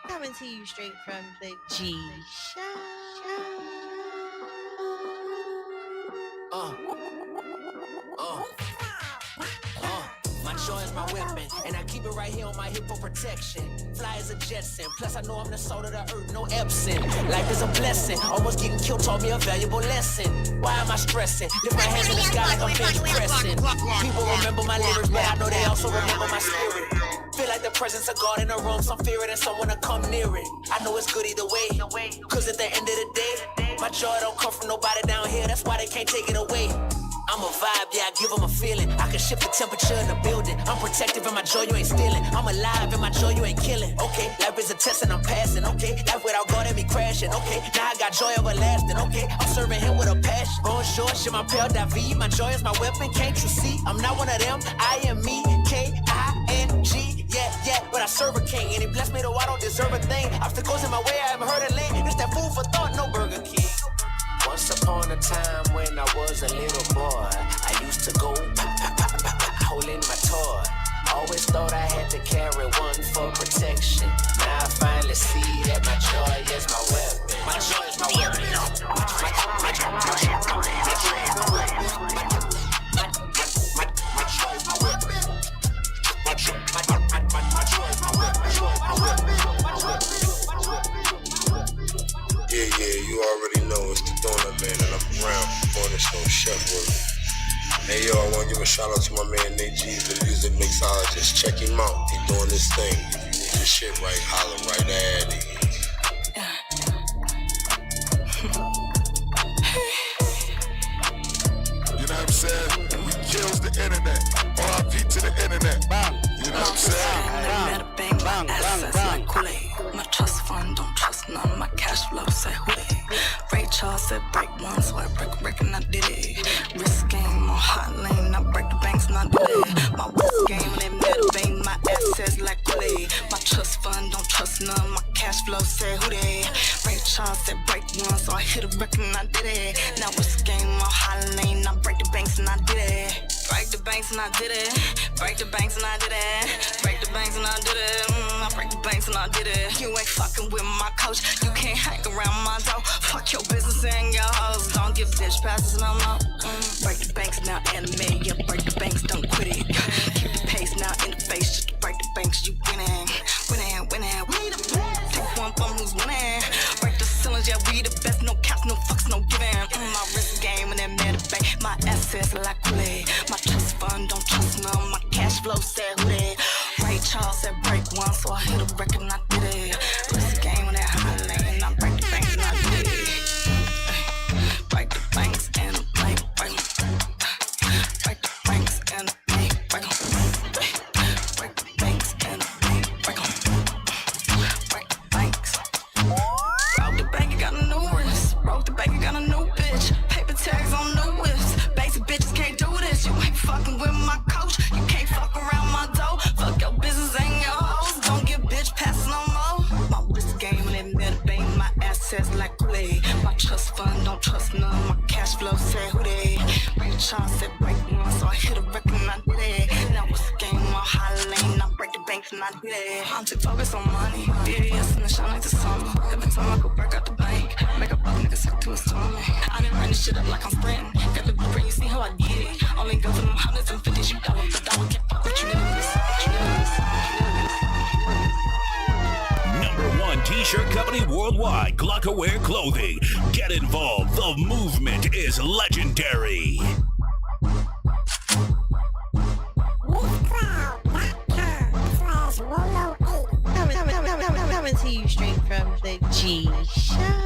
Coming to you straight from the G Show. My joy is my weapon, and I keep it right here on my hip for protection. Fly as a Jetson, plus I know I'm the salt of the earth, no Epson. Life is a blessing, almost getting killed taught me a valuable lesson. Why am I stressing? Lift my hands in the sky like I'm bench pressing. People remember my lyrics, but I know they also remember my spirit. Feel like the presence of God in the room, some fear it and someone to come near it. I know it's good either way, cause at the end of the day, my joy don't come from nobody down here, that's why they can't take it away. I'm a vibe, yeah, I give them a feeling. I can shift the temperature in the building. I'm protective in my joy, you ain't stealing. I'm alive in my joy, you ain't killing. Okay, life is a test and I'm passing. Okay, life without God and me crashing. Okay, now I got joy everlasting. Okay, I'm serving him with a passion. Bonjour, je m'appelle David. My joy is my weapon, can't you see? I'm not one of them, I am me, K-I-N-G. Yeah, but I serve a king. And he blessed me though I don't deserve a thing. Obstacles in my way, I haven't heard a lane. It's that food for thought, no Burger King. Once upon a time when I was a little boy, I used to go holding my toy. Always thought I had to carry one for protection. Now I finally see that my joy is my weapon. My joy is my weapon. My joy is my weapon. Yeah, you already know it's the Donut Man, and I'm around on this show, Chef Work. Hey, yo, I want to give a shout out to my man Nate G, the music mixologist. Check him out, he doing this thing. If you need your shit right, holler right at him. You know what I'm saying? We kills the internet. RIP to the internet. You know what I'm saying? Bang, assets like Kool-Aid. My trust fund don't trust none. My cash flow say who they? Ray Charles said break one, so I break a record and I did it. Risk game on hot lane, I break the banks and I did it. My risk game and it metal bang. My assets like Kool-Aid. My trust fund don't trust none. My cash flow say who they? Ray Charles said break one, so I hit a record and I did it. Now risk game on hot lane, I break the banks and I did it. Break the banks and I did it. Break the banks and I did it. Break the banks and I did it. I break the banks and I did it. You ain't fucking with my coach. You can't hang around my door. Fuck your business and your hoes. Don't give bitch passes no more. Break the banks now, anime. Yeah, break the banks, don't quit it. Keep the pace now in the face. Just to break the banks, you winning. Winning. We the best. Take one from who's winning. Break the ceilings, yeah, we the best. No caps, no fucks, no giving. My risk game and that meta bank. My assets like Kool-Aid. My trust fund don't trust none. My cash flow said who they? Ray Charles said break one, so I hit a record and I did it. Risk game and that high lane. I break the banks and I did it. Break the banks and break them. Break the banks and break them. Break the banks and break them. Break the banks. Broke the bank, you got a new wrist. Broke the bank, you got a new bitch. Paper tags on new whips. Basic bitches can't do this. You ain't fucking with my coach. You can't fuck around my dough. Fuck your business and your hoes. Don't give bitch passes no more. My risk game and it metal bang. My assets like Kool-Aid. My trust fund don't trust none. My cash flow said who they? Ray Charles said break one, so I hit a record and I did it. Now it's a game on high lane. I break the banks and I did it. I'm too focused on money. BBS and the shine like the summer. Every time I go break out the bank, make a buck nigga suck to his tummy. I done ran this shit up like I'm sprinting. Got the blueprint, you see how I get it. Only go for them hundreds and fifties. You dollar for dollar, can't fuck with you niggas. Number one t-shirt company worldwide, Glockaware Clothing. Get involved. The movement is legendary. Coming to you straight from the G Show.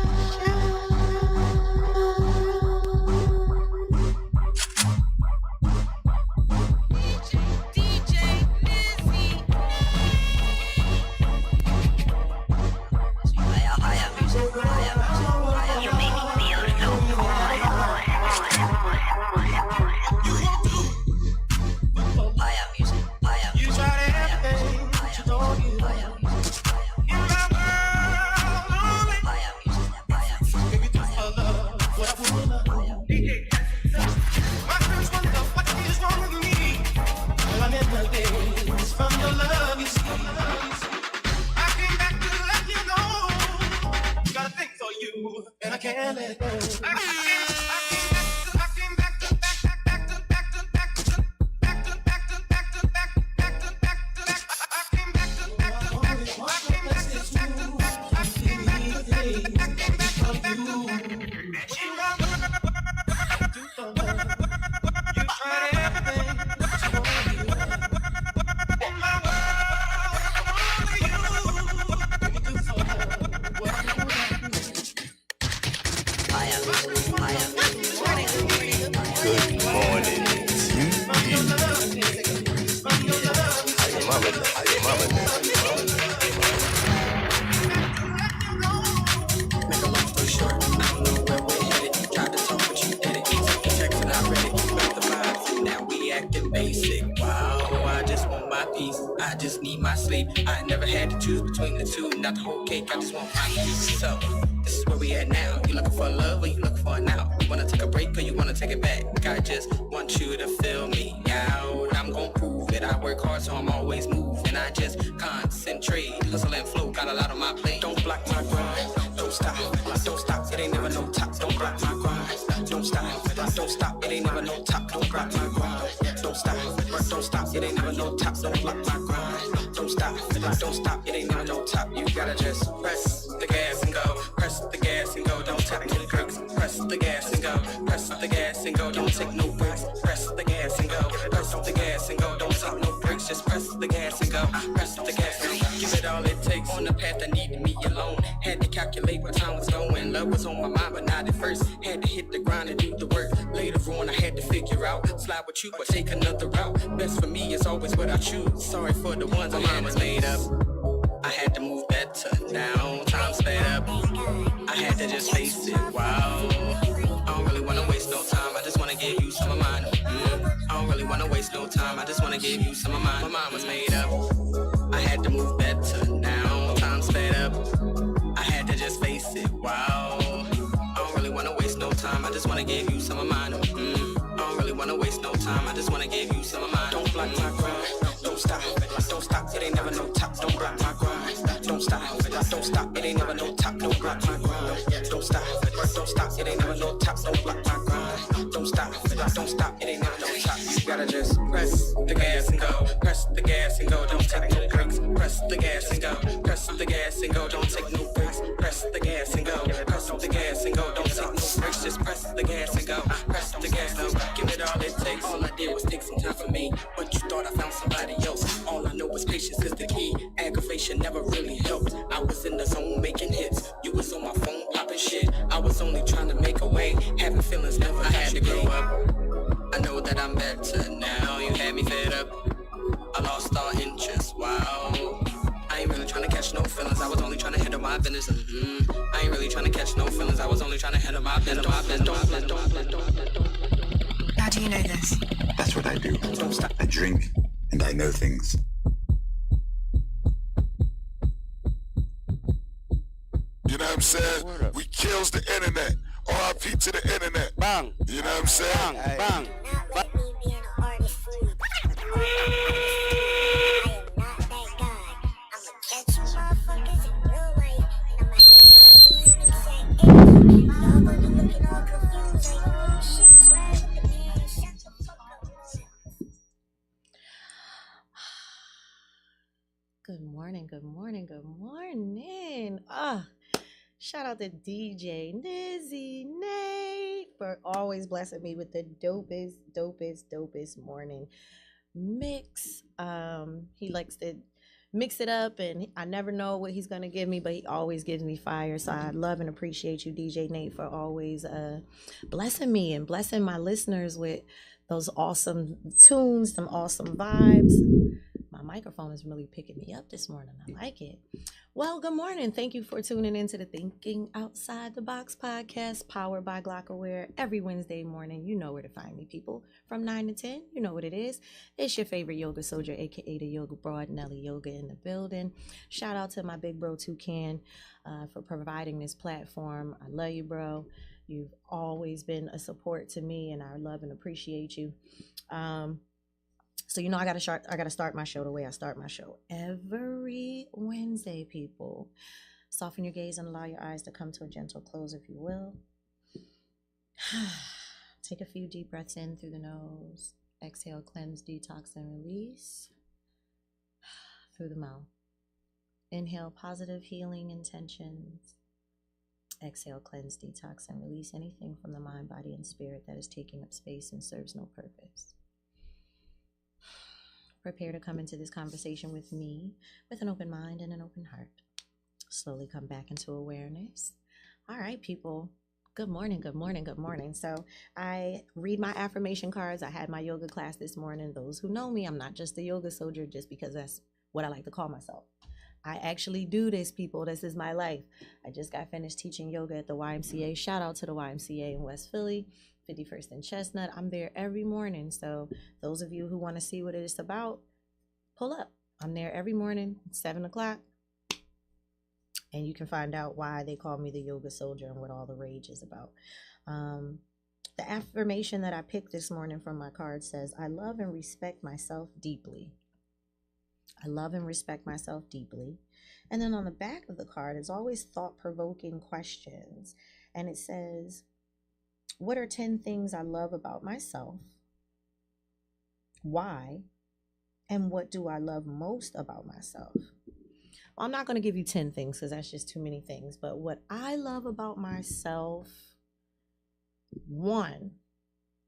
can't let go. I just need my sleep. I never had to choose between the two. Not the whole cake, I just want my piece. So, this is where we at now. You looking for love or you looking for it now? You wanna take a break or you wanna take it back? I just want you to feel me out. I'm gon' prove it. I work hard so I'm always moving. I just concentrate. Hustle and flow, got a lot on my plate. Don't block my grind. Don't stop. Don't stop. It ain't never no top. Don't block my grind. Don't stop. Don't stop. It ain't never no top. Don't block my grind. Don't stop. Don't stop. It ain't never no top. Don't block my grind. Don't stop. Don't stop. It ain't never no top. You gotta just press the gas and go. Press the gas and go. Don't take no breaks. Press the gas and go. Press the gas and go. Don't take no breaks. Press the gas and go. Press the gas and go. Don't take no breaks. Just press the gas and go. Press the gas and go. Give it all it takes. On the path I needed me alone. Had to calculate what time was going. Love was on my mind, but not at first. Had to hit the grind and do the work. Later on, I had to figure out slide with you or take another route. Best for me is always what I choose. Sorry for the ones my mind was made up. I had to move better now. Time sped up. I had to just face it. Wow. I don't really wanna waste no time. I just wanna give you some of mine. I don't really wanna waste no time. I just wanna give you some of mine. My mind was made up. I had to move better now. Time sped up. I had to just face it. Wow. I don't really wanna waste no time. I just wanna give you some of mine. I don't really wanna waste no time. I just wanna give you some of mine. Don't block my grind. Don't stop. Don't stop. It ain't never no top. Don't block my grind. Don't stop. Don't stop. It ain't never no top. Don't block my grind. Don't stop. Don't stop. It ain't never no top. Don't block my grind. Don't stop. Don't stop. It ain't never no top. You gotta just press the gas and go. Press the gas and go. Don't take no breaks. Press the gas and go. Press the gas and go. Don't take no breaks. Press the gas and go. Press the gas and go. Don't take no breaks. Just press the gas and go. Press the gas and go. Give it all it takes. All I did was take some time for me. But you thought I found somebody else. All I know is patience is the key. Aggravation never really helped. I was in the zone making hits. You was on my phone popping shit. I was only trying to make a way. Having feelings never. I had to grow up. I know that I'm better now. You had me fed up. I lost all interest. Wow. I ain't really trying to catch no feelings. I was only trying to handle my business. I ain't really trying to catch no feelings. I was only trying to handle my business. How do you know this? That's what I do. I drink and I know things. You know what I'm saying? We kills the internet. R.I.P. to the internet. Bang. You know what I'm saying? Bang. Good morning, good morning, good morning. Shout out to DJ Nizzy Nate for always blessing me with the dopest morning mix. He likes to mix it up, and I never know what he's gonna give me, but he always gives me fire. So I love and appreciate you, DJ Nate, for always blessing me and blessing my listeners with those awesome tunes, some awesome vibes. My microphone is really picking me up this morning. I like it. Well, good morning. Thank you for tuning into the Thinking Outside the Box podcast, powered by Glockware. Every Wednesday morning, you know where to find me, people. From 9 to 10, you know what it is. It's your favorite yoga soldier, aka the yoga broad, Nelly Yoga, in the building. Shout out to my big bro Toucan for providing this platform. I love you, bro. You've always been a support to me, and I love and appreciate you. So, you know, I gotta start my show the way I start my show every Wednesday, people. Soften your gaze and allow your eyes to come to a gentle close, if you will. Take a few deep breaths in through the nose. Exhale, cleanse, detox, and release through the mouth. Inhale, positive healing intentions. Exhale, cleanse, detox, and release anything from the mind, body, and spirit that is taking up space and serves no purpose. Prepare to come into this conversation with me with an open mind and an open heart. Slowly come back into awareness. All right, people. Good morning, good morning, good morning. So I read my affirmation cards. I had my yoga class this morning. Those who know me, I'm not just a yoga soldier just because that's what I like to call myself. I actually do this, people. This is my life. I just got finished teaching yoga at the YMCA. Shout out to the YMCA in West Philly, 51st and Chestnut. I'm there every morning. So those of you who want to see what it is about, pull up. I'm there every morning, 7 o'clock. And you can find out why they call me the yoga soldier and what all the rage is about. The affirmation that I picked this morning from my card says, I love and respect myself deeply. I love and respect myself deeply. And then on the back of the card is always thought-provoking questions. And it says, what are 10 things I love about myself? Why? And what do I love most about myself? Well, I'm not going to give you 10 things because that's just too many things. But what I love about myself, one,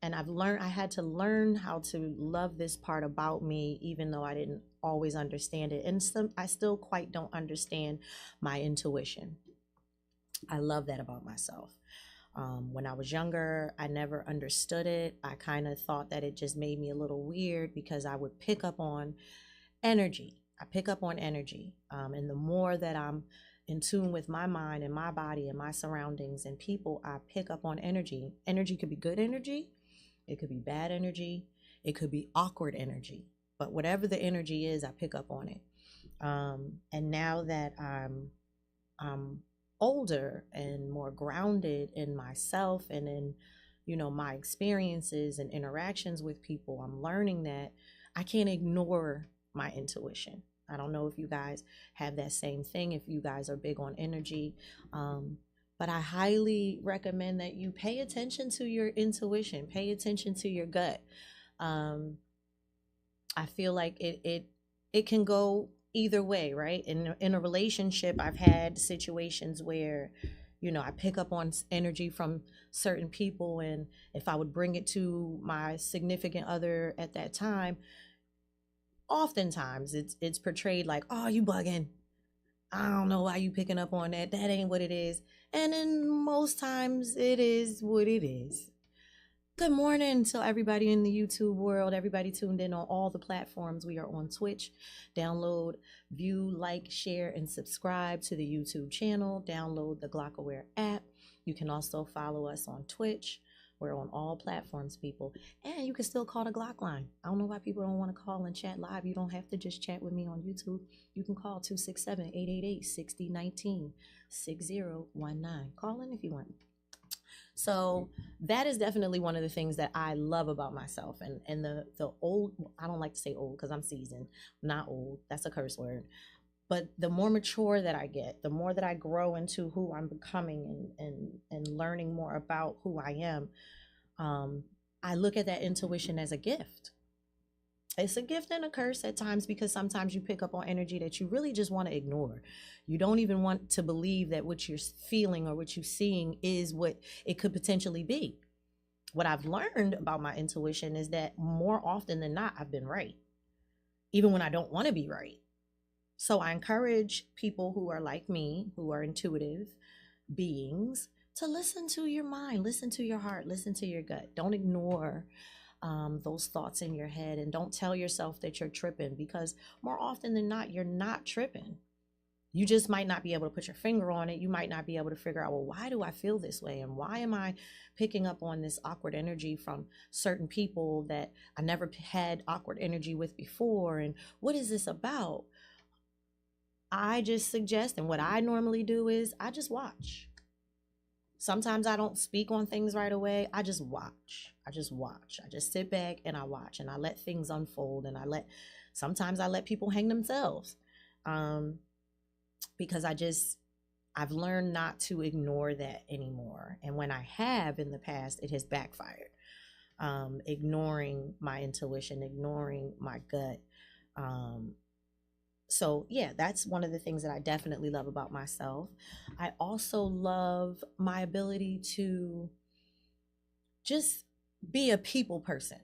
and I had to learn how to love this part about me, even though I didn't always understand it. And I still quite don't understand my intuition. I love that about myself. When I was younger, I never understood it. I kind of thought that it just made me a little weird because I would pick up on energy. I pick up on energy. And the more that I'm in tune with my mind and my body and my surroundings and people, I pick up on energy. Energy could be good energy. It could be bad energy. It could be awkward energy. But whatever the energy is, I pick up on it. And now that I'm older and more grounded in myself and in, my experiences and interactions with people, I'm learning that I can't ignore my intuition. I don't know if you guys have that same thing, if you guys are big on energy. But I highly recommend that you pay attention to your intuition, pay attention to your gut. I feel like it can go either way, right? In a relationship, I've had situations where, I pick up on energy from certain people, and if I would bring it to my significant other at that time, oftentimes it's portrayed like, oh, you bugging. I don't know why you picking up on that. That ain't what it is. And then most times it is what it is. Good morning to everybody in the YouTube world, everybody tuned in on all the platforms. We are on Twitch. Download, view, like, share, and subscribe to the YouTube channel. Download the GlockAware app. You can also follow us on Twitch. We're on all platforms, people. And you can still call the Glock line. I don't know why people don't want to call and chat live. You don't have to just chat with me on YouTube. You can call 267-888-6019, 6019. Call in if you want. So that is definitely one of the things that I love about myself. And the old, I don't like to say old because I'm seasoned. I'm not old. That's a curse word. But the more mature that I get, the more that I grow into who I'm becoming and learning more about who I am, I look at that intuition as a gift. It's a gift and a curse at times because sometimes you pick up on energy that you really just want to ignore. You don't even want to believe that what you're feeling or what you're seeing is what it could potentially be. What I've learned about my intuition is that more often than not, I've been right, even when I don't want to be right. So I encourage people who are like me, who are intuitive beings, to listen to your mind, listen to your heart, listen to your gut. Don't ignore those thoughts in your head, and don't tell yourself that you're tripping, because more often than not, you're not tripping. You just might not be able to put your finger on it. You might not be able to figure out, well, why do I feel this way? And why am I picking up on this awkward energy from certain people that I never had awkward energy with before? And what is this about? I just suggest, and what I normally do is I just watch. Sometimes I don't speak on things right away. I just watch. I just sit back and I watch, and I let things unfold, and sometimes I let people hang themselves. Because I've learned not to ignore that anymore. And when I have in the past, it has backfired. Ignoring my intuition, ignoring my gut. So yeah, that's one of the things that I definitely love about myself. I also love my ability to just be a people person.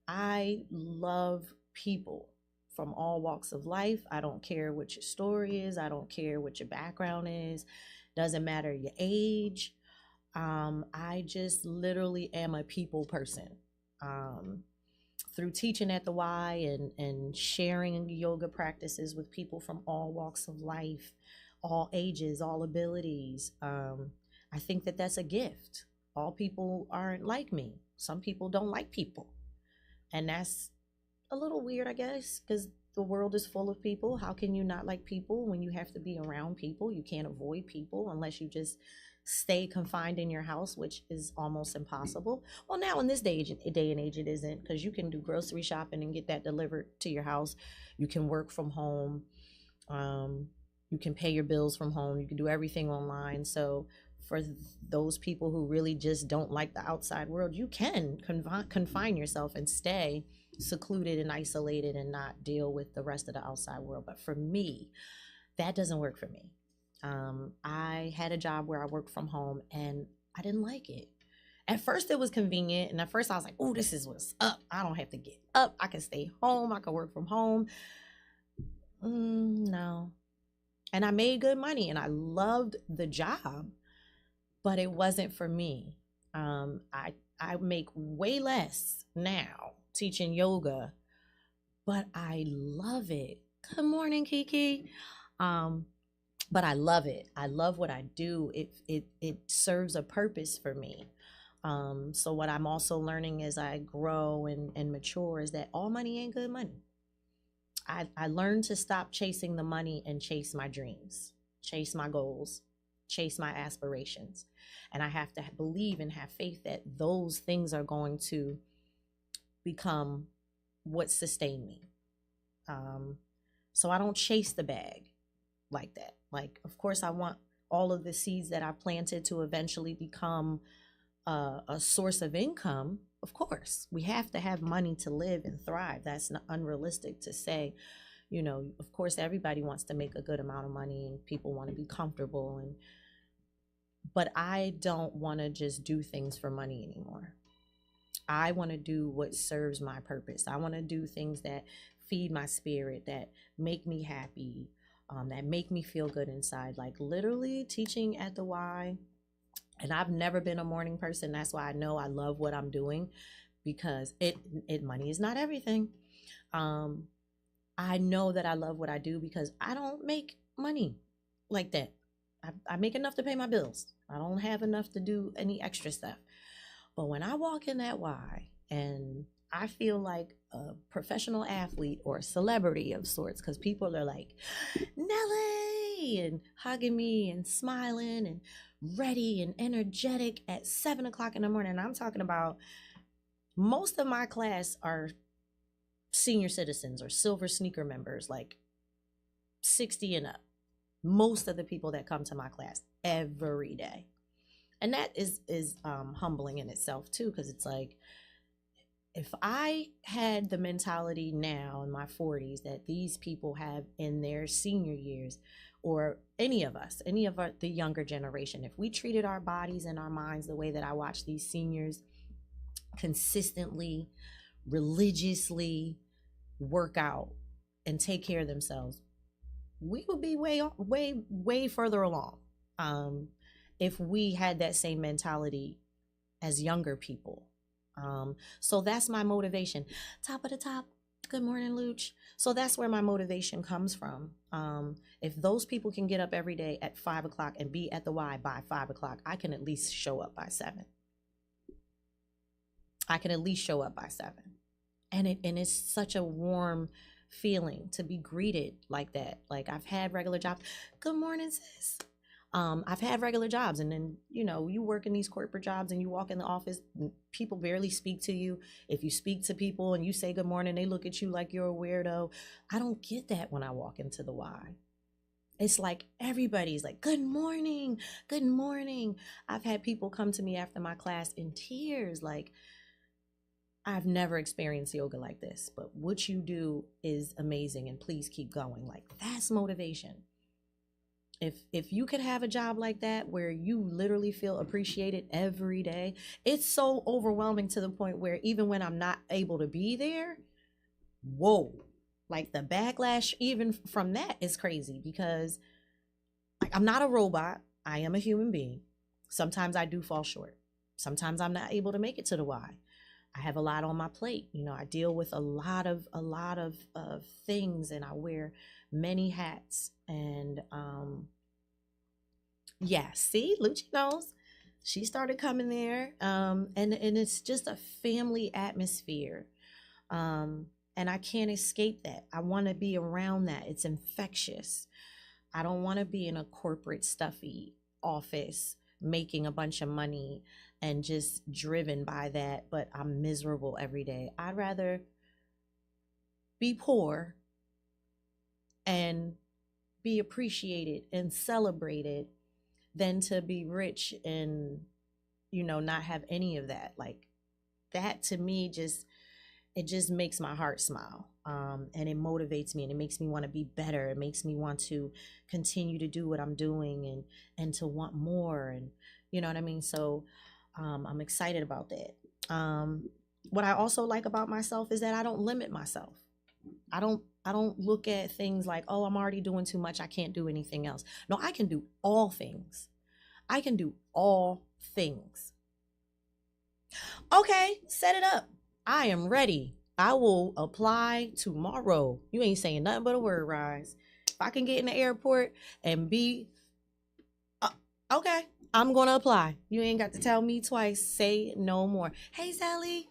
I love people from all walks of life. I don't care what your story is. I don't care what your background is. Doesn't matter your age. I just literally am a people person. Through teaching at the Y and sharing yoga practices with people from all walks of life, all ages, all abilities. I think that that's a gift. All people aren't like me. Some people don't like people. And that's a little weird, I guess, because the world is full of people. How can you not like people when you have to be around people? You can't avoid people unless you just stay confined in your house, which is almost impossible. Well, now in this day and age, it isn't, because you can do grocery shopping and get that delivered to your house. You can work from home. You can pay your bills from home. You can do everything online. So for those people who really just don't like the outside world, you can confine yourself and stay secluded and isolated and not deal with the rest of the outside world. But for me, that doesn't work for me. I had a job where I worked from home and I didn't like it. At first it was convenient, and at first I was like, oh, this is what's up. I don't have to get up. I can stay home. I can work from home. No. And I made good money and I loved the job, but it wasn't for me. I make way less now teaching yoga, but I love it. Good morning, Kiki. But I love it. I love what I do. It serves a purpose for me. So what I'm also learning as I grow and mature is that all money ain't good money. I learned to stop chasing the money and chase my dreams, chase my goals, chase my aspirations. And I have to believe and have faith that those things are going to become what sustain me. So I don't chase the bag like that. Like, of course, I want all of the seeds that I planted to eventually become a source of income. Of course, we have to have money to live and thrive. That's not unrealistic to say. You know, of course, everybody wants to make a good amount of money and people want to be comfortable. But I don't want to just do things for money anymore. I want to do what serves my purpose. I want to do things that feed my spirit, that make me happy, that make me feel good inside. Like literally teaching at the Y. And I've never been a morning person. That's why I know I love what I'm doing, because money is not everything. I know that I love what I do because I don't make money like that. I make enough to pay my bills. I don't have enough to do any extra stuff. But when I walk in that Y and I feel like a professional athlete or a celebrity of sorts, because people are like, Nelly, and hugging me and smiling and ready and energetic at 7 o'clock in the morning. And I'm talking about most of my class are senior citizens or silver sneaker members, like 60 and up. Most of the people that come to my class every day. And that is humbling in itself too, because it's like, if I had the mentality now in my 40s that these people have in their senior years, or any of us, the younger generation, if we treated our bodies and our minds the way that I watch these seniors consistently, religiously work out and take care of themselves, we would be way further along. If we had that same mentality as younger people. So that's my motivation. Top of the top. Good morning, Luch. So that's where my motivation comes from. If those people can get up every day at 5 o'clock and be at the Y by 5 o'clock, I can at least show up by 7. I can at least show up by 7. And it's such a warm feeling to be greeted like that. Like, I've had regular jobs. Good morning, sis. I've had regular jobs, and then, you know, you work in these corporate jobs and you walk in the office, people barely speak to you. If you speak to people and you say good morning, they look at you like you're a weirdo. I don't get that when I walk into the Y. It's like everybody's like, good morning, good morning. I've had people come to me after my class in tears, like, I've never experienced yoga like this, but what you do is amazing and please keep going. Like, that's motivation. If you could have a job like that where you literally feel appreciated every day, it's so overwhelming to the point where even when I'm not able to be there, whoa, like the backlash even from that is crazy, because like, I'm not a robot. I am a human being. Sometimes I do fall short. Sometimes I'm not able to make it to the Y. I have a lot on my plate. You know, I deal with a lot of things, and I wear many hats. And yeah, see, Lucci knows. She started coming there. And it's just a family atmosphere. And I can't escape that. I want to be around that. It's infectious. I don't want to be in a corporate stuffy office making a bunch of money and just driven by that, but I'm miserable every day. I'd rather be poor and be appreciated and celebrated than to be rich and, you know, not have any of that. Like, that to me it just makes my heart smile. And it motivates me, and it makes me want to be better. It makes me want to continue to do what I'm doing and to want more. And you know what I mean? So I'm excited about that. What I also like about myself is that I don't limit myself. I don't look at things like, oh, I'm already doing too much, I can't do anything else. No, I can do all things. I can do all things. Okay, set it up. I am ready. I will apply tomorrow. You ain't saying nothing but a word, Rise. If I can get in the airport and be okay, I'm gonna apply. You ain't got to tell me twice. Say no more. Hey, Sally.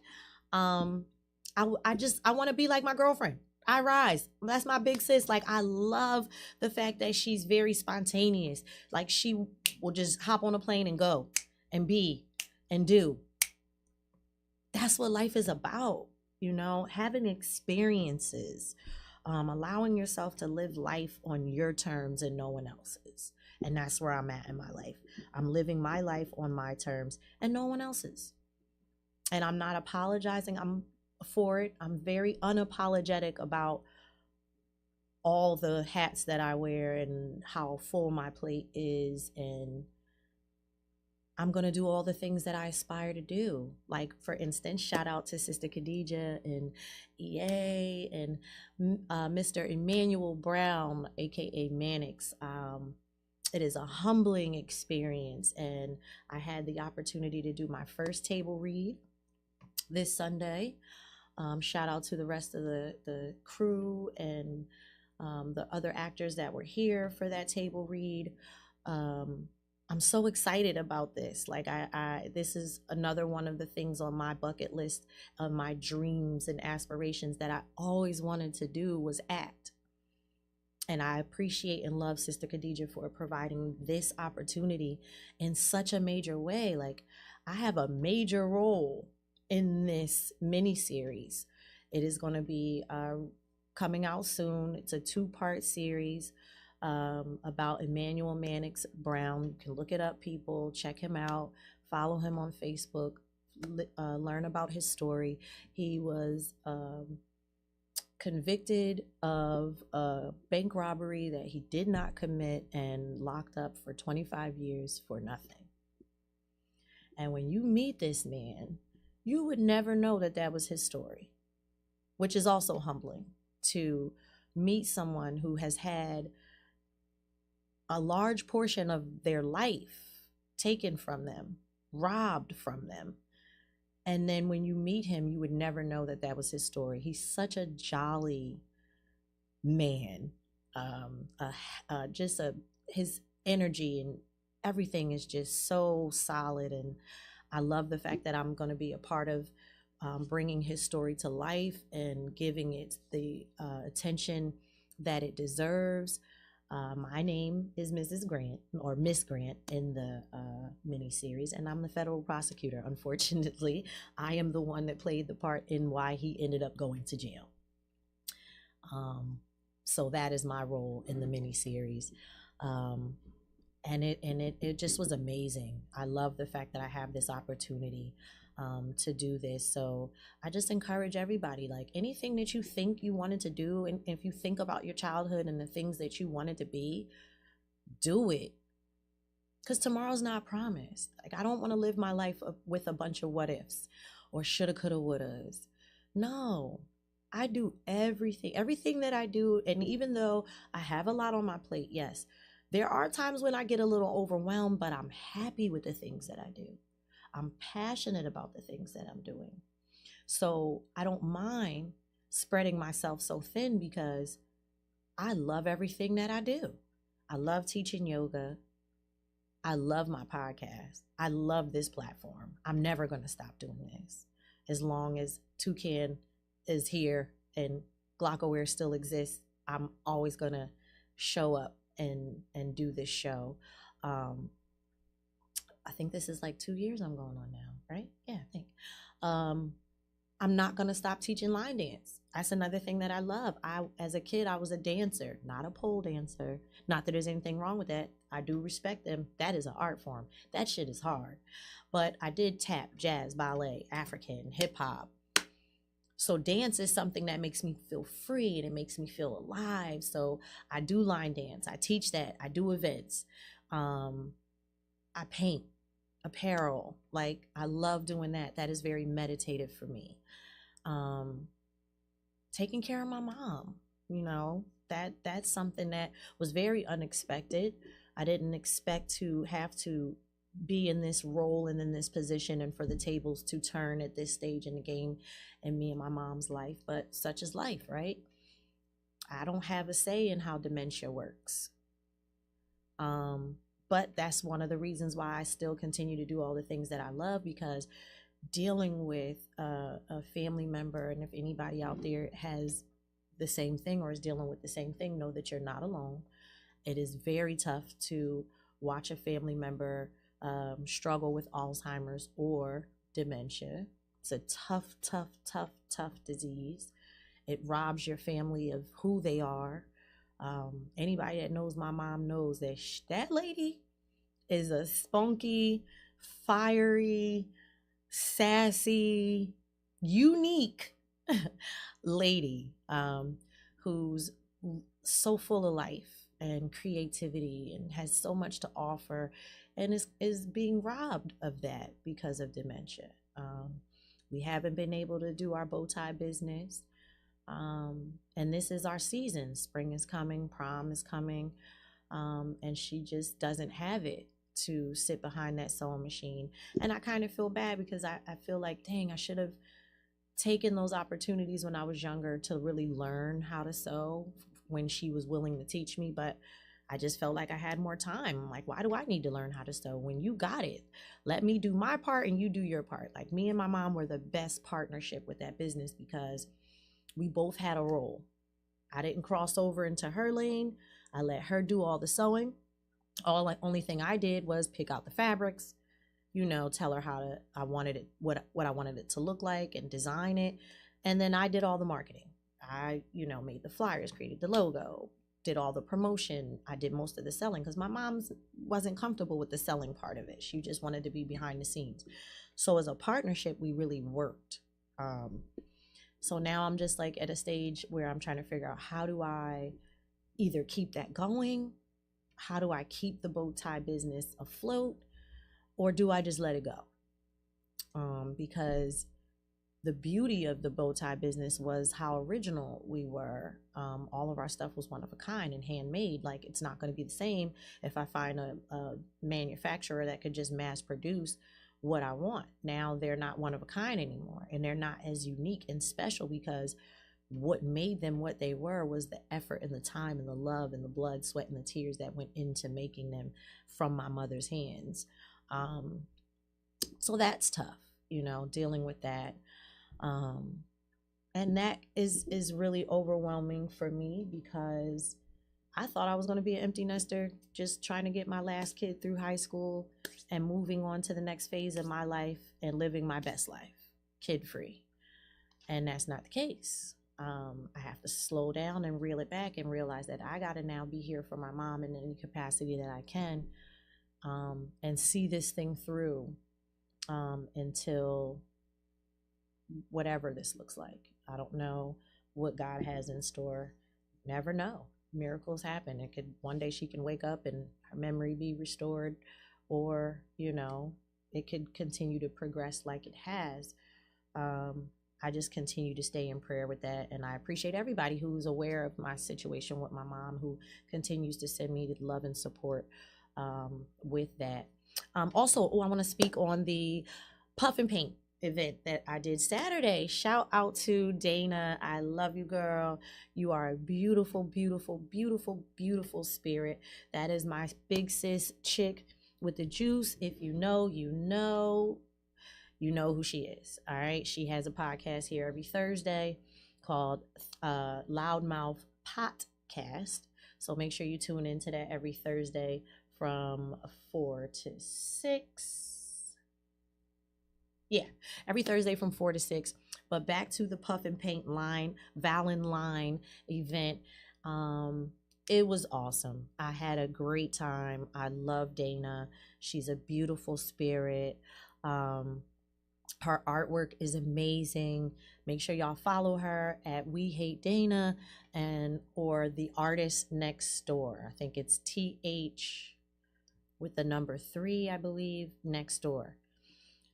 I want to be like my girlfriend. I Rise. That's my big sis. Like, I love the fact that she's very spontaneous. Like, she will just hop on a plane and go and be and do. That's what life is about, you know, having experiences, allowing yourself to live life on your terms and no one else's. And that's where I'm at in my life. I'm living my life on my terms and no one else's. And I'm not apologizing for it. I'm very unapologetic about all the hats that I wear and how full my plate is, and I'm going to do all the things that I aspire to do. Like, for instance, shout out to Sister Khadija and EA and Mr. Emmanuel Brown, aka Mannix. It is a humbling experience, and I had the opportunity to do my first table read this Sunday. Shout out to the rest of the crew and the other actors that were here for that table read. I'm so excited about this. Like, this is another one of the things on my bucket list of my dreams and aspirations that I always wanted to do was act. And I appreciate and love Sister Khadija for providing this opportunity in such a major way. Like, I have a major role in this mini-series. It is going to be coming out soon. It's a 2-part series. About Emmanuel Mannix Brown. You can look it up, people. Check him out. Follow him on Facebook. Learn about his story. He was convicted of a bank robbery that he did not commit and locked up for 25 years for nothing. And when you meet this man, you would never know that that was his story, which is also humbling to meet someone who has had a large portion of their life taken from them, robbed from them. And then when you meet him, you would never know that that was his story. He's such a jolly man. His energy and everything is just so solid. And I love the fact that I'm going to be a part of bringing his story to life and giving it the attention that it deserves. My name is Mrs. Grant, or Miss Grant, in the miniseries, and I'm the federal prosecutor. Unfortunately, I am the one that played the part in why he ended up going to jail. So that is my role in the mini series. And it just was amazing. I love the fact that I have this opportunity to do this. So I just encourage everybody, like anything that you think you wanted to do, and if you think about your childhood and the things that you wanted to be, do it. Because tomorrow's not promised. Like, I don't want to live my life with a bunch of what ifs or shoulda, coulda, wouldas. No, I do everything that I do. And even though I have a lot on my plate, yes, there are times when I get a little overwhelmed, but I'm happy with the things that I do. I'm passionate about the things that I'm doing. So I don't mind spreading myself so thin because I love everything that I do. I love teaching yoga. I love my podcast. I love this platform. I'm never going to stop doing this. As long as Toucan is here and Glockaware still exists, I'm always going to show up and do this show. I think this is like 2 years I'm going on now, right? Yeah, I think. I'm not going to stop teaching line dance. That's another thing that I love. As a kid, I was a dancer, not a pole dancer. Not that there's anything wrong with that. I do respect them. That is an art form. That shit is hard. But I did tap, jazz, ballet, African, hip hop. So dance is something that makes me feel free and it makes me feel alive. So I do line dance. I teach that. I do events. I paint apparel. Like, I love doing that. That is very meditative for me. Taking care of my mom, that's something that was very unexpected. I didn't expect to have to be in this role and in this position and for the tables to turn at this stage in the game in me and my mom's life, but such is life, right? I don't have a say in how dementia works. But that's one of the reasons why I still continue to do all the things that I love, because dealing with a family member, and if anybody out there has the same thing or is dealing with the same thing, know that you're not alone. It is very tough to watch a family member struggle with Alzheimer's or dementia. It's a tough disease. It robs your family of who they are. Anybody that knows my mom knows that that lady is a spunky, fiery, sassy, unique lady who's so full of life and creativity and has so much to offer, and is being robbed of that because of dementia. We haven't been able to do our bow tie business. And this is our season. Spring is coming, prom is coming, and she just doesn't have it to sit behind that sewing machine. And I kind of feel bad because I feel like, dang, I should have taken those opportunities when I was younger to really learn how to sew when she was willing to teach me. But I just felt like I had more time. I'm like, why do I need to learn how to sew when you got it? Let me do my part and you do your part. Like, me and my mom were the best partnership with that business because we both had a role. I didn't cross over into her lane. I let her do all the sewing. Only thing I did was pick out the fabrics, tell her how I wanted it, what I wanted it to look like, and design it. And then I did all the marketing. I, made the flyers, created the logo, did all the promotion. I did most of the selling because my mom wasn't comfortable with the selling part of it. She just wanted to be behind the scenes. So as a partnership, we really worked. So now I'm just like at a stage where I'm trying to figure out, how do I either keep that going? How do I keep the bow tie business afloat? Or do I just let it go? Because the beauty of the bow tie business was how original we were. All of our stuff was one of a kind and handmade. Like, it's not going to be the same if I find a manufacturer that could just mass produce what I want. Now they're not one of a kind anymore, and they're not as unique and special because what made them what they were was the effort and the time and the love and the blood, sweat, and the tears that went into making them from my mother's hands. So that's tough, dealing with that. And that is really overwhelming for me because I thought I was going to be an empty nester, just trying to get my last kid through high school and moving on to the next phase of my life and living my best life, kid-free. And that's not the case. I have to slow down and reel it back and realize that I got to now be here for my mom in any capacity that I can, and see this thing through until whatever this looks like. I don't know what God has in store. Never know. Miracles happen. It could, one day she can wake up and her memory be restored, or, you know, it could continue to progress like it has. I just continue to stay in prayer with that. And I appreciate everybody who's aware of my situation with my mom, who continues to send me love and support with that. Also, I want to speak on the Puff and Paint event that I did Saturday. Shout out to Dana. I love you, girl. You are a beautiful, beautiful, beautiful, beautiful spirit. That is my big sis chick with the juice. If you know, you know. You know who she is. All right. She has a podcast here every Thursday called Loudmouth Podcast. So make sure you tune into that every Thursday from 4 to 6. Yeah, every Thursday from 4 to 6. But back to the Puff and Paint Valen line event. It was awesome. I had a great time. I love Dana. She's a beautiful spirit. Her artwork is amazing. Make sure y'all follow her at We Hate Dana, and or the artist next door. I think it's TH with the number 3, I believe, next door.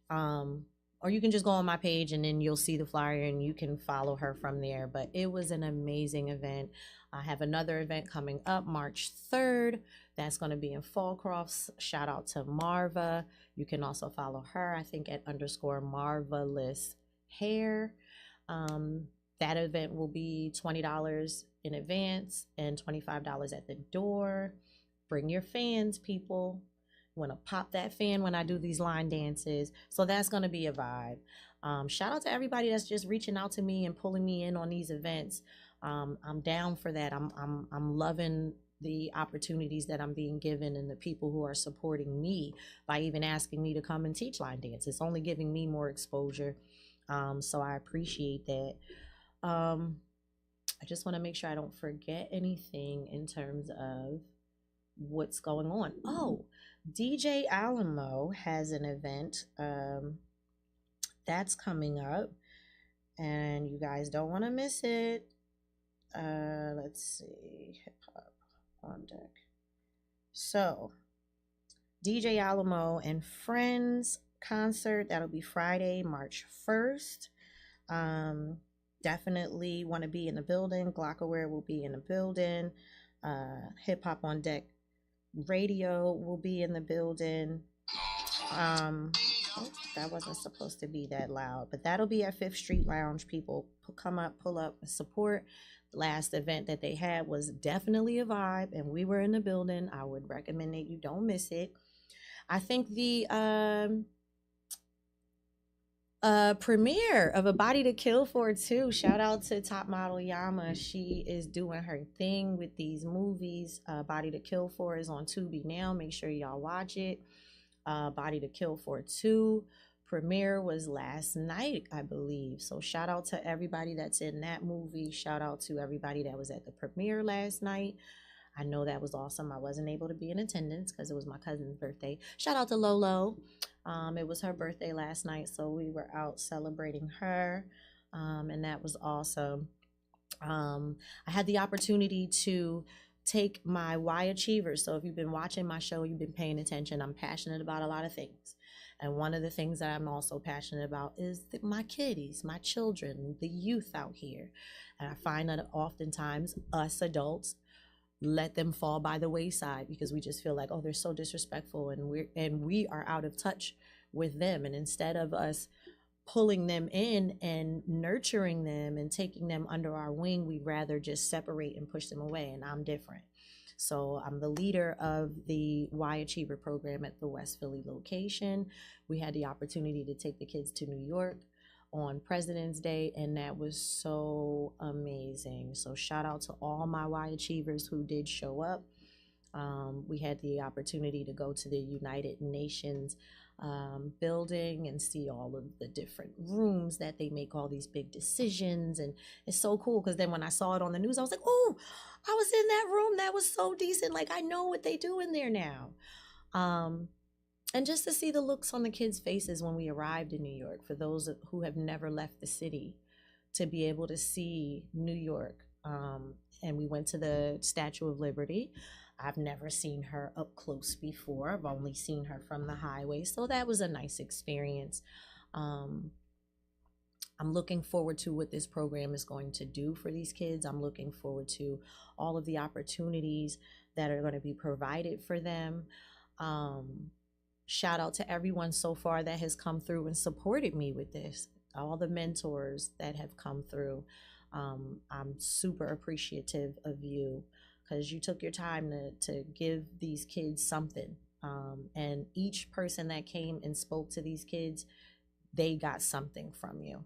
Or you can just go on my page and then you'll see the flyer and you can follow her from there. But it was an amazing event. I have another event coming up March 3rd. That's going to be in Fallcrofts. Shout out to Marva. You can also follow her, I think, at _marvelous hair. That event will be $20 in advance and $25 at the door. Bring your fans, people. Want to pop that fan when I do these line dances. So that's going to be a vibe. Shout out to everybody that's just reaching out to me and pulling me in on these events. I'm down for that. I'm loving the opportunities that I'm being given and the people who are supporting me by even asking me to come and teach line dance. It's only giving me more exposure. So I appreciate that. I just want to make sure I don't forget anything in terms of what's going on. Oh, DJ Alamo has an event that's coming up, and you guys don't want to miss it. Let's see, hip hop on deck. So, DJ Alamo and Friends concert, that'll be Friday, March 1st. Definitely want to be in the building. Glockaware will be in the building. Hip Hop on Deck Radio will be in the building. That wasn't supposed to be that loud, but that'll be at 5th Street Lounge. People come up, pull up, support. The last event that they had was definitely a vibe, and we were in the building. I would recommend that you don't miss it. I think the premiere of A Body to Kill For too. Shout out to Top Model Yama. She is doing her thing with these movies. Body to Kill For is on Tubi now. Make sure y'all watch it. Body to Kill For 2 premiere was last night, I believe. So shout out to everybody that's in that movie. Shout out to everybody that was at the premiere last night. I know that was awesome. I wasn't able to be in attendance because it was my cousin's birthday. Shout out to Lolo. It was her birthday last night, so we were out celebrating her, and that was awesome. I had the opportunity to take my Y Achievers. So if you've been watching my show, you've been paying attention. I'm passionate about a lot of things. And one of the things that I'm also passionate about is my kiddies, my children, the youth out here. And I find that oftentimes us adults let them fall by the wayside because we just feel like, oh, they're so disrespectful, and we are out of touch with them. And instead of us pulling them in and nurturing them and taking them under our wing, we'd rather just separate and push them away. And I'm different. So I'm the leader of the Y Achiever program at the West Philly location. We had the opportunity to take the kids to New York on President's Day, and that was so amazing. So shout out to all my Y Achievers who did show up. We had the opportunity to go to the United Nations building and see all of the different rooms that they make all these big decisions. And it's so cool because then when I saw it on the news, I was like, oh, I was in that room. That was so decent. Like, I know what they do in there now. And just to see the looks on the kids' faces when we arrived in New York, for those who have never left the city, to be able to see New York. And we went to the Statue of Liberty. I've never seen her up close before. I've only seen her from the highway. So that was a nice experience. I'm looking forward to what this program is going to do for these kids. I'm looking forward to all of the opportunities that are going to be provided for them. Shout out to everyone so far that has come through and supported me with this. All the mentors that have come through. I'm super appreciative of you because you took your time to give these kids something. And each person that came and spoke to these kids, they got something from you.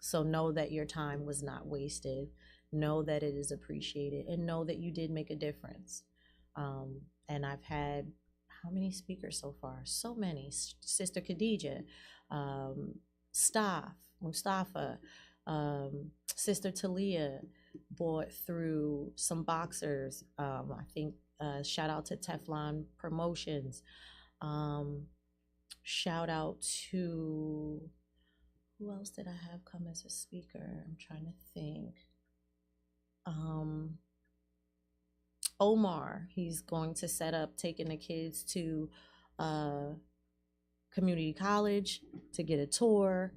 So know that your time was not wasted. Know that it is appreciated, and know that you did make a difference. And I've had how many speakers so far? So many. Sister Khadija, Mustafa, Sister Talia brought through some boxers. I think shout out to Teflon Promotions. Shout out to, who else did I have come as a speaker? I'm trying to think. Omar, he's going to set up taking the kids to community college to get a tour.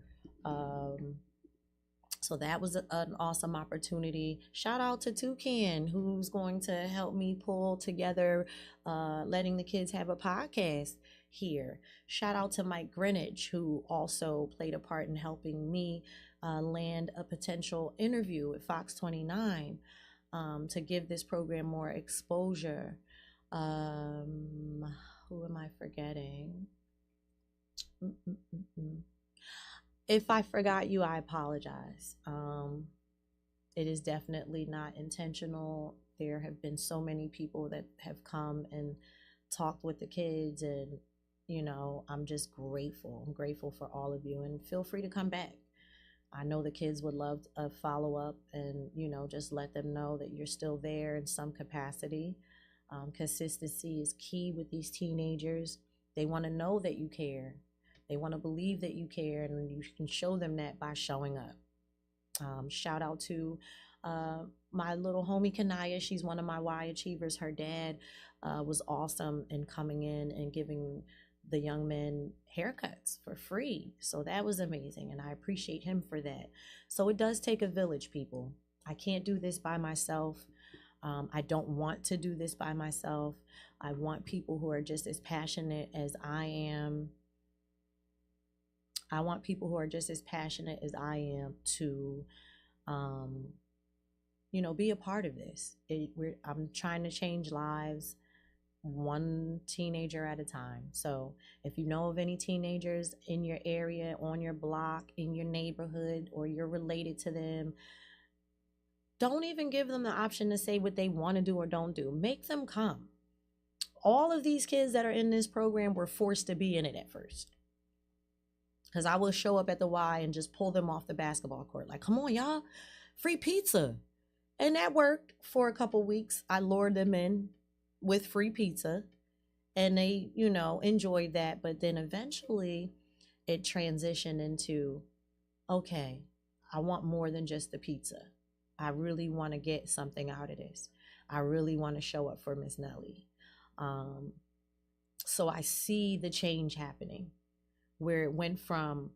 So that was an awesome opportunity. Shout out to Toucan, who's going to help me pull together letting the kids have a podcast here. Shout out to Mike Greenwich, who also played a part in helping me land a potential interview at Fox 29 to give this program more exposure. Who am I forgetting? If I forgot you, I apologize. It is definitely not intentional. There have been so many people that have come and talked with the kids, and I'm just grateful. I'm grateful for all of you, and feel free to come back. I know the kids would love a follow-up, and just let them know that you're still there in some capacity. Consistency is key with these teenagers. They want to know that you care. They want to believe that you care, and you can show them that by showing up. Shout out to my little homie Kanaya. She's one of my Y Achievers. Her dad was awesome in coming in and giving the young men haircuts for free. So that was amazing, and I appreciate him for that. So it does take a village, people. I can't do this by myself. I don't want to do this by myself. I want people who are just as passionate as I am. I want people who are just as passionate as I am to, be a part of this. I'm trying to change lives one teenager at a time. So if you know of any teenagers in your area, on your block, in your neighborhood, or you're related to them, don't even give them the option to say what they want to do or don't do. Make them come. All of these kids that are in this program were forced to be in it at first. Because I will show up at the Y and just pull them off the basketball court. Like, come on, y'all, free pizza. And that worked for a couple weeks. I lured them in with free pizza. And they, enjoyed that. But then eventually it transitioned into, okay, I want more than just the pizza. I really want to get something out of this. I really want to show up for Miss Nelly. So I see the change happening, where it went from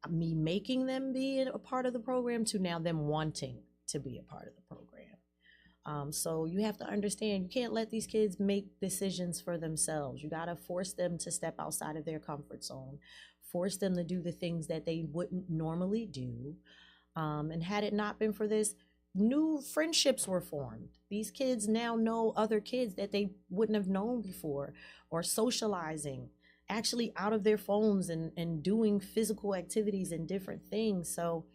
me making them be a part of the program to now them wanting to be a part of the program. So you have to understand, you can't let these kids make decisions for themselves. You got to force them to step outside of their comfort zone, force them to do the things that they wouldn't normally do. And had it not been for this, new friendships were formed. These kids now know other kids that they wouldn't have known before, or socializing actually out of their phones and doing physical activities and different things. So,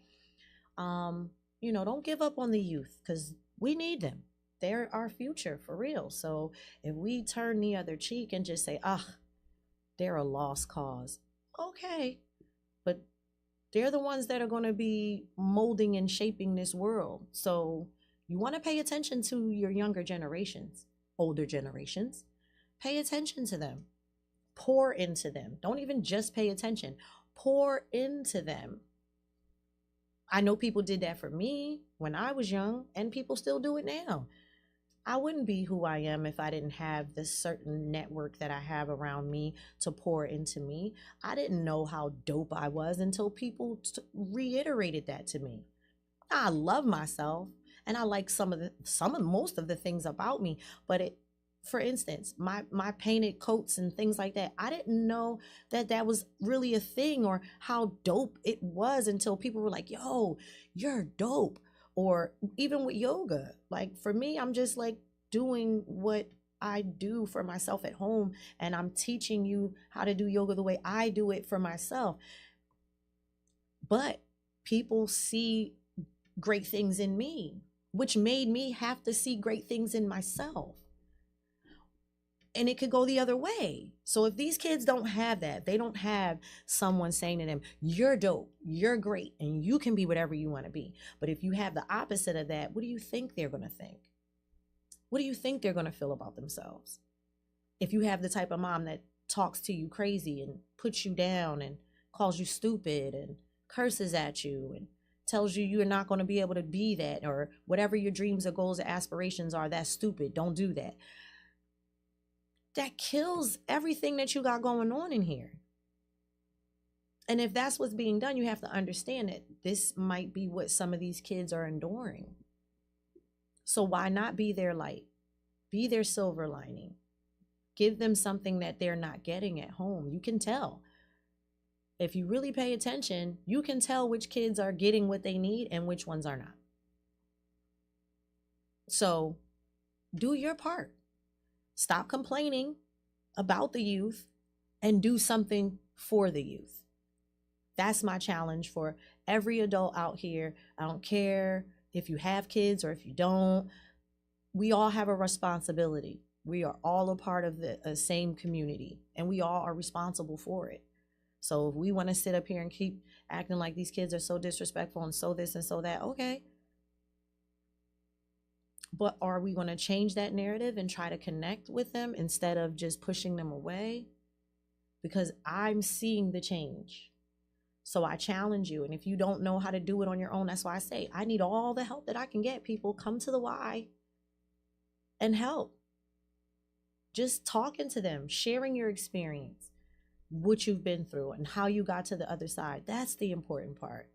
don't give up on the youth, because we need them. they're our future for real. So if we turn the other cheek and just say, they're a lost cause, okay, but they're the ones that are going to be molding and shaping this world. So you want to pay attention to your younger generations, older generations. Pay attention to them. Pour into them. Don't even just pay attention. Pour into them. I know people did that for me when I was young, and people still do it now. I wouldn't be who I am if I didn't have this certain network that I have around me to pour into me. I didn't know how dope I was until people reiterated that to me. I love myself, and I like most of the things about me, but for instance, my painted coats and things like that, I didn't know that was really a thing or how dope it was until people were like, yo, you're dope. Or even with yoga, like for me, I'm just like doing what I do for myself at home, and I'm teaching you how to do yoga the way I do it for myself. But people see great things in me, which made me have to see great things in myself. And it could go the other way. So if these kids don't have that, they don't have someone saying to them, you're dope, you're great, and you can be whatever you want to be. But if you have the opposite of that, what do you think they're going to think? What do you think they're going to feel about themselves? If you have the type of mom that talks to you crazy and puts you down and calls you stupid and curses at you and tells you you're not going to be able to be that, or whatever your dreams or goals or aspirations are, that's stupid, don't do that. That kills everything that you got going on in here. And if that's what's being done, you have to understand that this might be what some of these kids are enduring. So why not be their light? Be their silver lining. Give them something that they're not getting at home. You can tell. If you really pay attention, you can tell which kids are getting what they need and which ones are not. So do your part. Stop complaining about the youth and do something for the youth. That's my challenge for every adult out here. I don't care if you have kids or if you don't. We all have a responsibility. We are all a part of the same community, and we all are responsible for it. So if we want to sit up here and keep acting like these kids are so disrespectful and so this and so that, okay. But are we going to change that narrative and try to connect with them instead of just pushing them away? Because I'm seeing the change. So I challenge you. And if you don't know how to do it on your own, that's why I say I need all the help that I can get. People, come to the Y and help. Just talking to them, sharing your experience, what you've been through and how you got to the other side. That's the important part.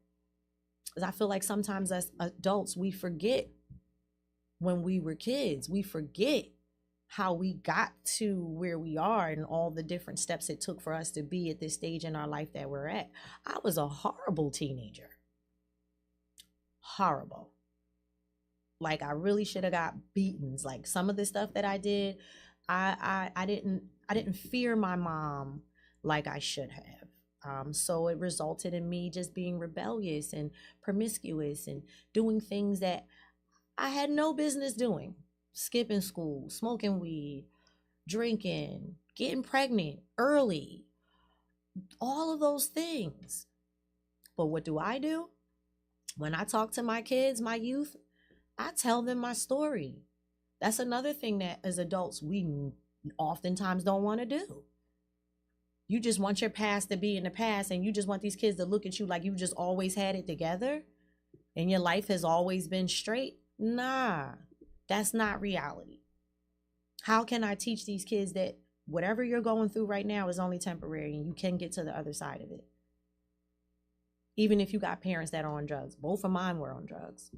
Because I feel like sometimes as adults, we forget when we were kids. We forget how we got to where we are and all the different steps it took for us to be at this stage in our life that we're at. I was a horrible teenager. Horrible. Like I really should have got beatings. Like some of the stuff that I did, I didn't fear my mom like I should have. So it resulted in me just being rebellious and promiscuous and doing things that I had no business doing. Skipping school, smoking weed, drinking, getting pregnant early, all of those things. But what do? When I talk to my kids, my youth, I tell them my story. That's another thing that as adults, we oftentimes don't want to do. You just want your past to be in the past, and you just want these kids to look at you like you just always had it together and your life has always been straight. Nah, that's not reality. How can I teach these kids that whatever you're going through right now is only temporary and you can get to the other side of it? Even if you got parents that are on drugs. Both of mine were on drugs.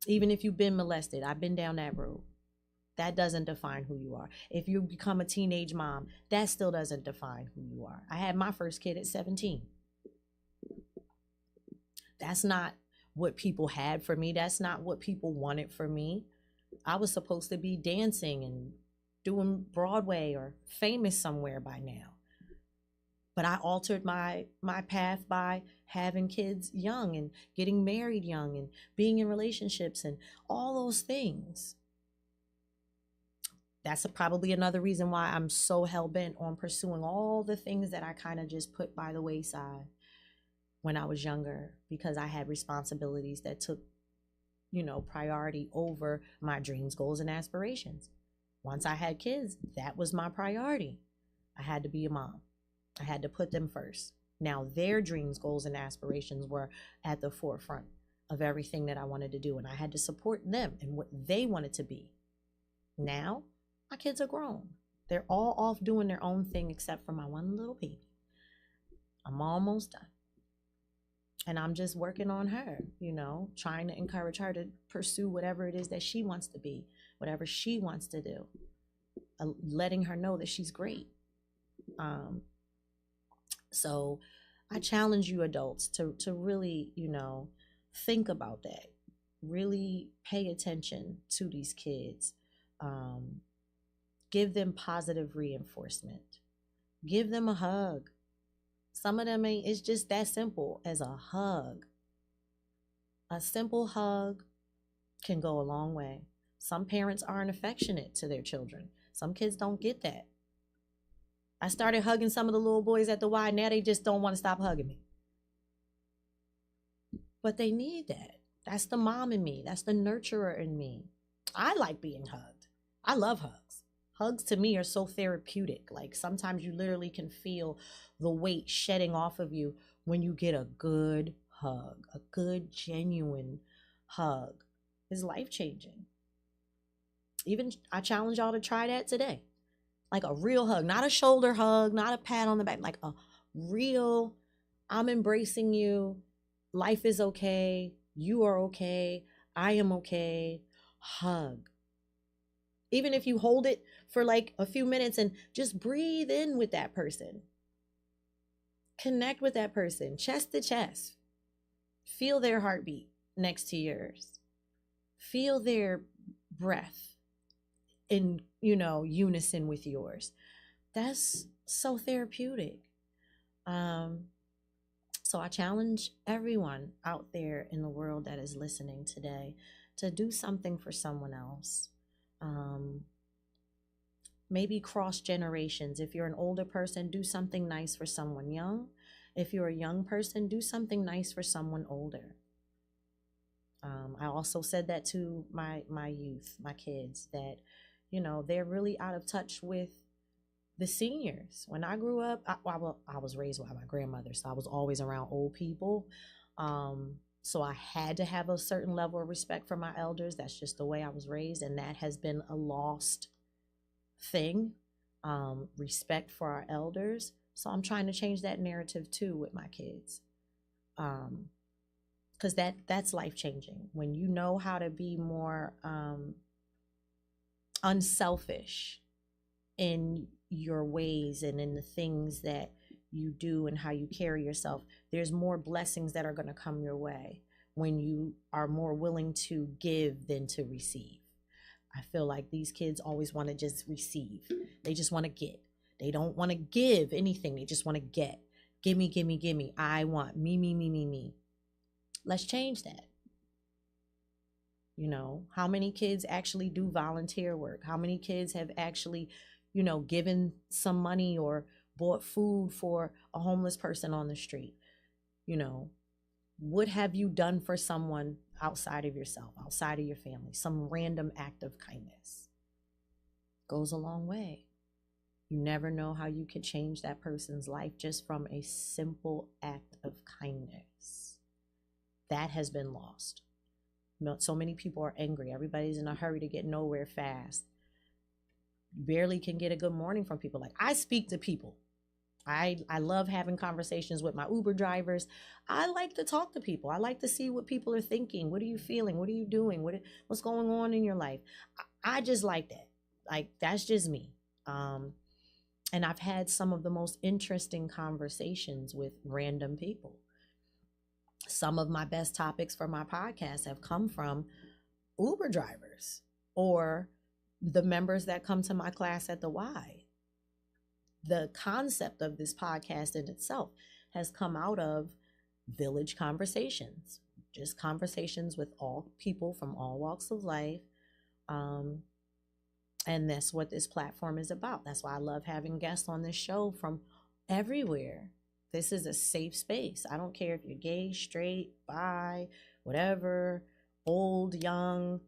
Even if you've been molested, I've been down that road. That doesn't define who you are. If you become a teenage mom, that still doesn't define who you are. I had my first kid at 17. That's not what people had for me. That's not what people wanted for me. I was supposed to be dancing and doing Broadway or famous somewhere by now. But I altered my path by having kids young and getting married young and being in relationships and all those things. That's probably another reason why I'm so hell-bent on pursuing all the things that I kind of just put by the wayside when I was younger, because I had responsibilities that took, priority over my dreams, goals, and aspirations. Once I had kids, that was my priority. I had to be a mom. I had to put them first. Now their dreams, goals, and aspirations were at the forefront of everything that I wanted to do, and I had to support them and what they wanted to be. Now, my kids are grown. They're all off doing their own thing except for my one little baby. I'm almost done. And I'm just working on her, trying to encourage her to pursue whatever it is that she wants to be, whatever she wants to do, letting her know that she's great. So I challenge you adults to really, think about that. Really pay attention to these kids. Give them positive reinforcement. Give them a hug. Some of them it's just that simple as a hug. A simple hug can go a long way. Some parents aren't affectionate to their children. Some kids don't get that. I started hugging some of the little boys at the Y. Now they just don't want to stop hugging me. But they need that. That's the mom in me. That's the nurturer in me. I like being hugged. I love hugs. Hugs to me are so therapeutic. Like sometimes you literally can feel the weight shedding off of you when you get a good hug, a good, genuine hug. It's life-changing. Even I challenge y'all to try that today. Like a real hug, not a shoulder hug, not a pat on the back, like a real, I'm embracing you. Life is okay. You are okay. I am okay. Hug. Even if you hold it for like a few minutes and just breathe in with that person. Connect with that person, chest to chest. Feel their heartbeat next to yours. Feel their breath in, unison with yours. That's so therapeutic. So I challenge everyone out there in the world that is listening today to do something for someone else. Maybe cross generations. If you're an older person, do something nice for someone young. If you're a young person, do something nice for someone older. I also said that to my youth, my kids, that, they're really out of touch with the seniors. When I grew up, I was raised by my grandmother, so I was always around old people. So I had to have a certain level of respect for my elders. That's just the way I was raised, and that has been a lost thing, respect for our elders. So I'm trying to change that narrative too with my kids, because that's life-changing. When you know how to be more unselfish in your ways and in the things that you do and how you carry yourself, there's more blessings that are going to come your way when you are more willing to give than to receive. I feel like these kids always want to just receive. They just want to get. They don't want to give anything. They just want to get. Gimme, gimme, gimme. I want me, me, me, me, me. Let's change that. How many kids actually do volunteer work? How many kids have actually, given some money or bought food for a homeless person on the street? What have you done for someone outside of yourself, outside of your family? Some random act of kindness goes a long way. You never know how you could change that person's life just from a simple act of kindness. That has been lost. So many people are angry. Everybody's in a hurry to get nowhere fast. Barely can get a good morning from people. Like, I speak to people. I love having conversations with my Uber drivers. I like to talk to people. I like to see what people are thinking. What are you feeling? What are you doing? What's going on in your life? I just like that. Like, that's just me. And I've had some of the most interesting conversations with random people. Some of my best topics for my podcast have come from Uber drivers or the members that come to my class at the Y. the concept of this podcast in itself has come out of village conversations, just conversations with all people from all walks of life. And that's what this platform is about. That's why I love having guests on this show from everywhere. This is a safe space. I don't care if you're gay, straight, bi, whatever, old, young,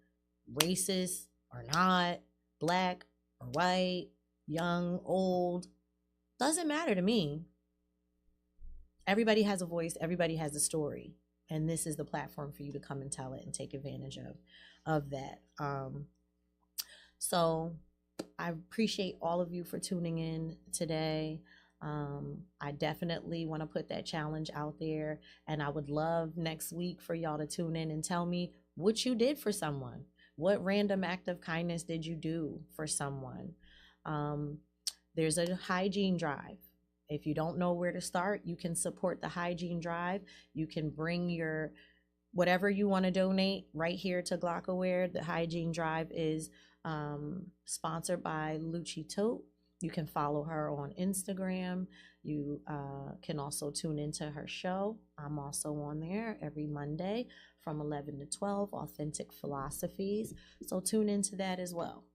racist or not, black or white, young, old. Doesn't matter to me. Everybody has a voice. Everybody has a story. And this is the platform for you to come and tell it and take advantage of that. So I appreciate all of you for tuning in today. I definitely want to put that challenge out there, and I would love next week for y'all to tune in and tell me what you did for someone. What random act of kindness did you do for someone? There's a hygiene drive. If you don't know where to start, you can support the hygiene drive. You can bring your whatever you want to donate right here to Glockaware. The hygiene drive is sponsored by Lucci Tote. You can follow her on Instagram. You can also tune into her show. I'm also on there every Monday from 11 to 12, Authentic Philosophies. So tune into that as well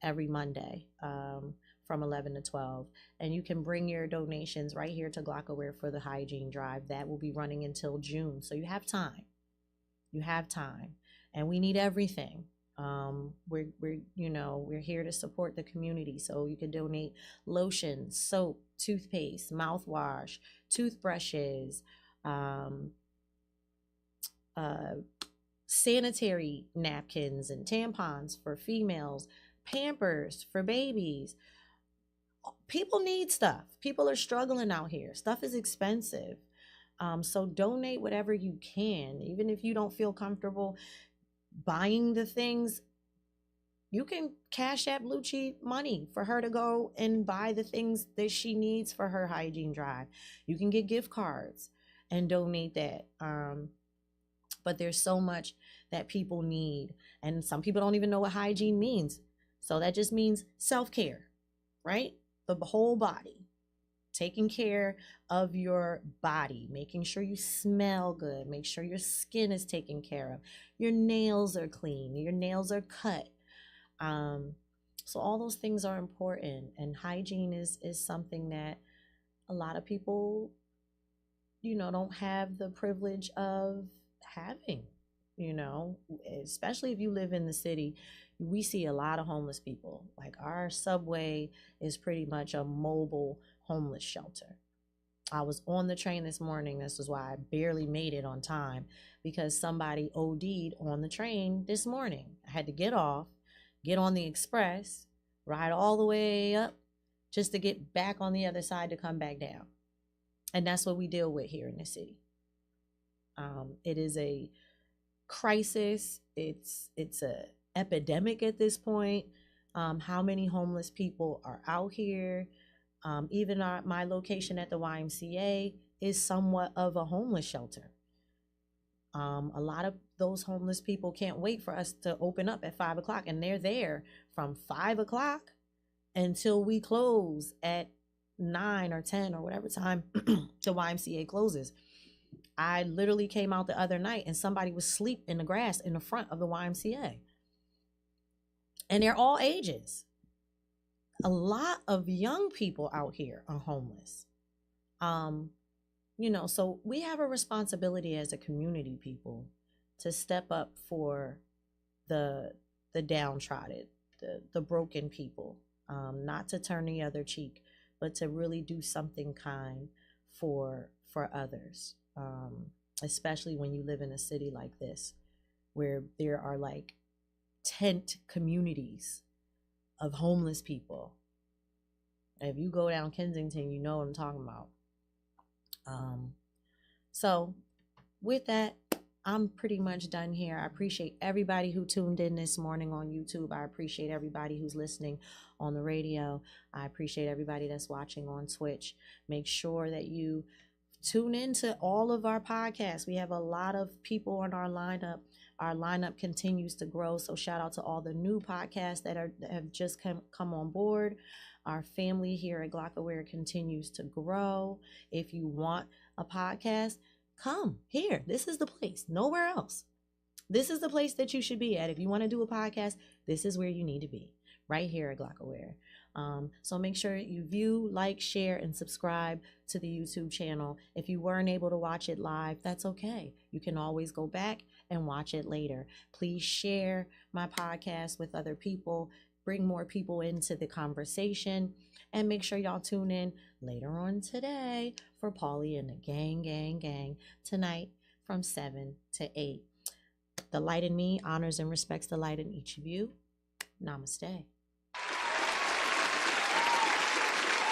every Monday from 11 to 12. And you can bring your donations right here to Glockaware for the hygiene drive. That will be running until June. So you have time. You have time. And we need everything. We're here to support the community. So you can donate lotion, soap, toothpaste, mouthwash, toothbrushes, sanitary napkins and tampons for females, Pampers for babies. People need stuff. People are struggling out here. Stuff is expensive. So donate whatever you can. Even if you don't feel comfortable buying the things, you can cash app Lucci money for her to go and buy the things that she needs for her hygiene drive. You can get gift cards and donate that. But there's so much that people need, and some people don't even know what hygiene means. So that just means self-care, right? The whole body. Taking care of your body, making sure you smell good, make sure your skin is taken care of, your nails are clean, your nails are cut. So all those things are important, and hygiene is something that a lot of people, don't have the privilege of having, especially if you live in the city. We see a lot of homeless people. Like, our subway is pretty much a mobile homeless shelter. I was on the train this morning. This is why I barely made it on time, because somebody OD'd on the train this morning. I had to get off, get on the express, ride all the way up just to get back on the other side to come back down. And that's what we deal with here in the city. It is a crisis. It's a epidemic at this point. How many homeless people are out here? Even my location at the YMCA is somewhat of a homeless shelter. A lot of those homeless people can't wait for us to open up at 5 o'clock, and they're there from 5 o'clock until we close at 9 or 10 or whatever time the YMCA closes. I literally came out the other night and somebody was asleep in the grass in the front of the YMCA. And they're all ages. A lot of young people out here are homeless. So we have a responsibility as a community, people, to step up for the downtrodden, the broken people, not to turn the other cheek, but to really do something kind for others, especially when you live in a city like this, where there are like tent communities of homeless people. If you go down Kensington, you know what I'm talking about. So with that, I'm pretty much done here. I appreciate everybody who tuned in this morning on YouTube. I appreciate everybody who's listening on the radio. I appreciate everybody that's watching on Twitch. Make sure that you tune into all of our podcasts. We have a lot of people on our lineup. Our lineup continues to grow. So shout out to all the new podcasts that have just come on board. Our family here at Glockaware continues to grow. If you want a podcast, come here. This is the place. Nowhere else. This is the place that you should be at. If you want to do a podcast, this is where you need to be. Right here at Glockaware. So make sure you view, like, share, and subscribe to the YouTube channel. If you weren't able to watch it live, that's okay. You can always go back and watch it later. Please share my podcast with other people. Bring more people into the conversation. And make sure y'all tune in later on today for Paulie and the gang tonight from 7 to 8. The light in me honors and respects the light in each of you. Namaste.